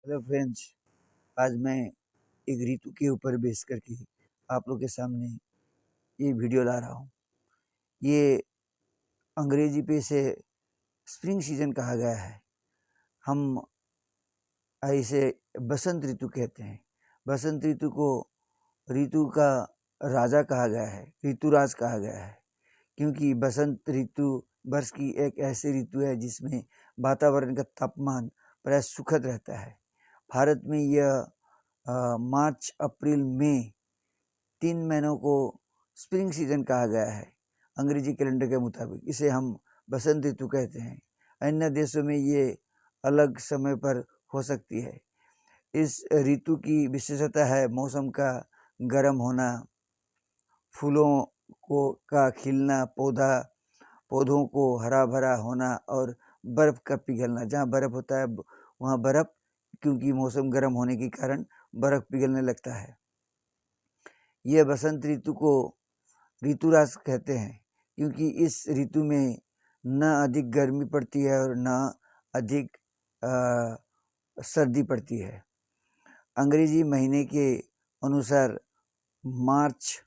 Hello friends, आज मैं एक ऋतु के ऊपर बेस करके आप लोग के सामने ये वीडियो ला रहा हूँ। ये अंग्रेजी पे इसे स्प्रिंग सीजन कहा गया है। हम इसे बसंत ऋतु कहते हैं। बसंत ऋतु को ऋतु का राजा कहा गया है, ऋतुराज कहा गया है, क्योंकि बसंत ऋतु वर्ष की एक ऐसी ऋतु है जिसमें वातावरण का तापमान प्राय सुखद रहता है। भारत में यह मार्च, अप्रैल, मई 3 महीनों को स्प्रिंग सीजन कहा गया है। अंग्रेजी कैलेंडर के मुताबिक इसे हम बसंत ऋतु कहते हैं। अन्य देशों में ये अलग समय पर हो सकती है। इस ऋतु की विशेषता है मौसम का गर्म होना, फूलों का खिलना, पौधों को हरा भरा होना और बर्फ़ का पिघलना। जहाँ बर्फ़ होता है वहाँ बर्फ़, क्योंकि मौसम गर्म होने के कारण बर्फ़ पिघलने लगता है। यह बसंत ऋतु को ऋतुराज कहते हैं, क्योंकि इस ऋतु में न अधिक गर्मी पड़ती है और न अधिक सर्दी पड़ती है। अंग्रेजी महीने के अनुसार मार्च,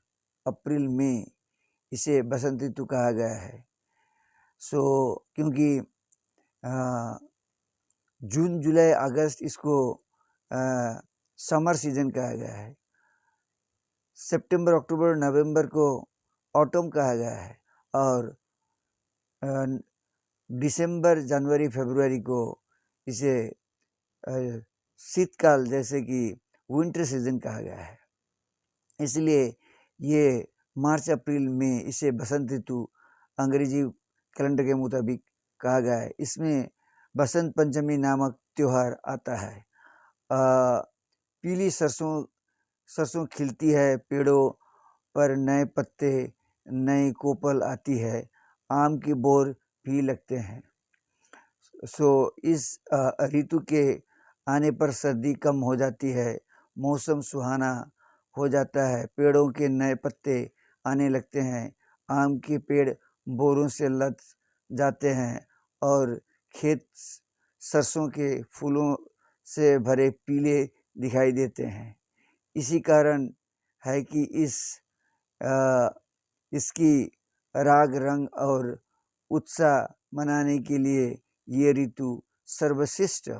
अप्रैल में इसे बसंत ऋतु कहा गया है। क्योंकि जून, जुलाई, अगस्त इसको समर सीजन कहा गया है। सितंबर, अक्टूबर, नवंबर को ऑटम कहा गया है और दिसंबर, जनवरी, फरवरी को इसे शीतकाल जैसे कि विंटर सीजन कहा गया है। इसलिए ये मार्च, अप्रैल में इसे बसंत ऋतु अंग्रेजी कैलेंडर के मुताबिक कहा गया है। इसमें बसंत पंचमी नामक त्यौहार आता है। पीली सरसों खिलती है, पेड़ों पर नए पत्ते, नई कोपल आती है, आम की बोर भी लगते हैं। इस ऋतु के आने पर सर्दी कम हो जाती है, मौसम सुहाना हो जाता है, पेड़ों के नए पत्ते आने लगते हैं, आम के पेड़ बोरों से लद जाते हैं और खेत सरसों के फूलों से भरे पीले दिखाई देते हैं। इसी कारण है कि इसकी राग, रंग और उत्साह मनाने के लिए ये ऋतु सर्वश्रेष्ठ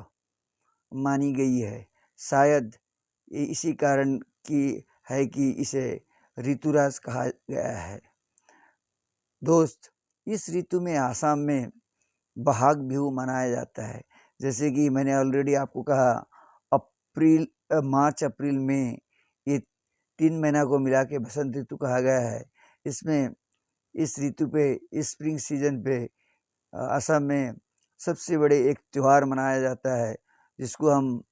मानी गई है। शायद इसी कारण की है कि इसे ऋतुराज कहा गया है। दोस्त, इस ऋतु में आसाम में बहाग बिहू मनाया जाता है। जैसे कि मैंने ऑलरेडी आपको कहा, मार्च, अप्रैल में ये 3 महीना को मिला के बसंत ऋतु कहा गया है। इसमें इस ऋतु पे, इस स्प्रिंग सीजन पे असम में सबसे बड़े एक त्यौहार मनाया जाता है, जिसको हम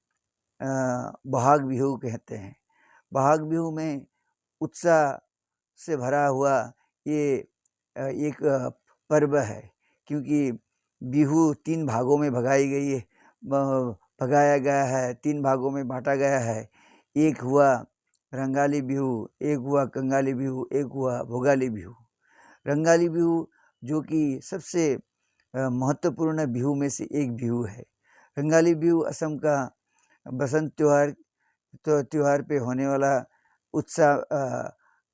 बहाग बिहू कहते हैं। बहाग बिहू में उत्साह से भरा हुआ ये एक पर्व है, क्योंकि बिहू 3 भागों में भगाया गया है, 3 भागों में बांटा गया है। एक हुआ रंगाली बिहू, एक हुआ कंगाली बिहू, एक हुआ भोगाली बिहू। रंगाली बिहू जो कि सबसे महत्वपूर्ण बिहू में से एक बिहू है। रंगाली बिहू असम का बसंत त्योहार पे होने वाला उत्साह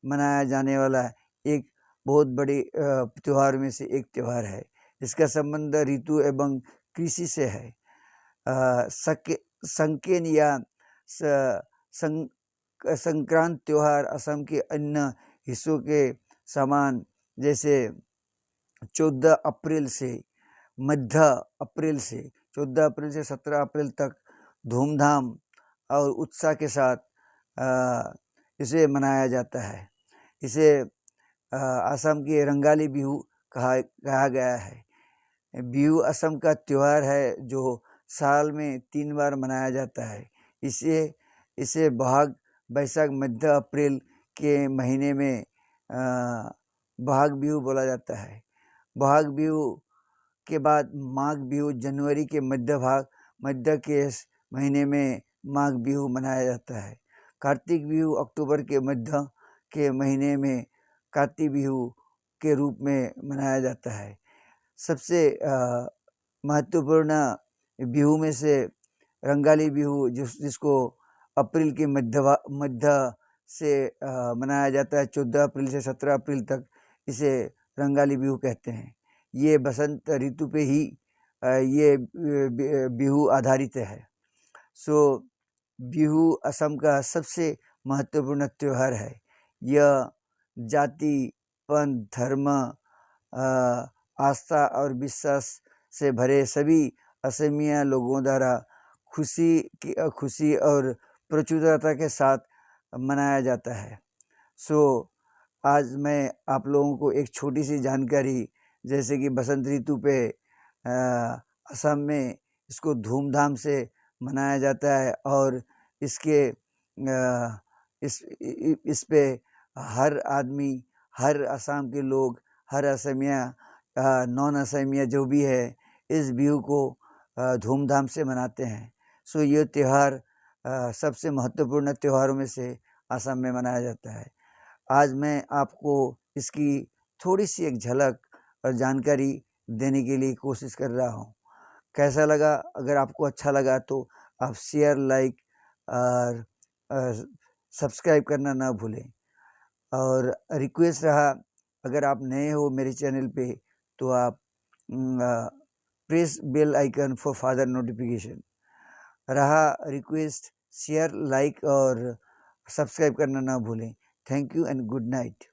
मनाया जाने वाला एक बहुत बड़े त्यौहार में से एक त्यौहार है। इसका संबंध ऋतु एवं कृषि से है। संकेन या संक्रांत त्यौहार असम के अन्य हिस्सों के समान, जैसे 14 अप्रैल से 17 अप्रैल तक धूमधाम और उत्साह के साथ इसे मनाया जाता है। इसे असम के रंगाली बिहू कहा गया है। बिहू असम का त्यौहार है जो साल में 3 बार मनाया जाता है। इसे बहाग, बैसाख, मध्य अप्रैल के महीने में बहाग बिहू बोला जाता है। बहाग बिहू के बाद माघ बिहू जनवरी के मध्य के महीने में माघ बिहू मनाया जाता है। कार्तिक बिहू अक्टूबर के मध्य के महीने में कार्तिक बिहू के रूप में मनाया जाता है। सबसे महत्वपूर्ण बिहू में से रंगाली बिहू जिसको अप्रैल के मध्य से मनाया जाता है। 14 अप्रैल से 17 अप्रैल तक इसे रंगाली बिहू कहते हैं। ये बसंत ऋतु पे ही ये बिहू आधारित है। सो बिहू असम का सबसे महत्वपूर्ण त्यौहार है। यह जाति, पंथ, धर्म, आस्था और विश्वास से भरे सभी असमिया लोगों द्वारा खुशी और प्रचुरता के साथ मनाया जाता है। सो आज मैं आप लोगों को एक छोटी सी जानकारी, जैसे कि बसंत ऋतु पे असम में इसको धूमधाम से मनाया जाता है और इसके इस पे हर आदमी, हर असम के लोग, हर असमिया, नॉन असमिया जो भी है, इस बिहू को धूमधाम से मनाते हैं। सो ये त्यौहार सबसे महत्वपूर्ण त्योहारों में से असम में मनाया जाता है। आज मैं आपको इसकी थोड़ी सी एक झलक और जानकारी देने के लिए कोशिश कर रहा हूँ। कैसा लगा? अगर आपको अच्छा लगा तो आप शेयर, लाइक और सब्सक्राइब करना ना भूलें। और रिक्वेस्ट रहा, अगर आप नए हो मेरे चैनल पे तो आप press bell icon for further notification. रहा रिक्वेस्ट, शेयर, लाइक और सब्सक्राइब करना ना भूलें। Thank you and good night.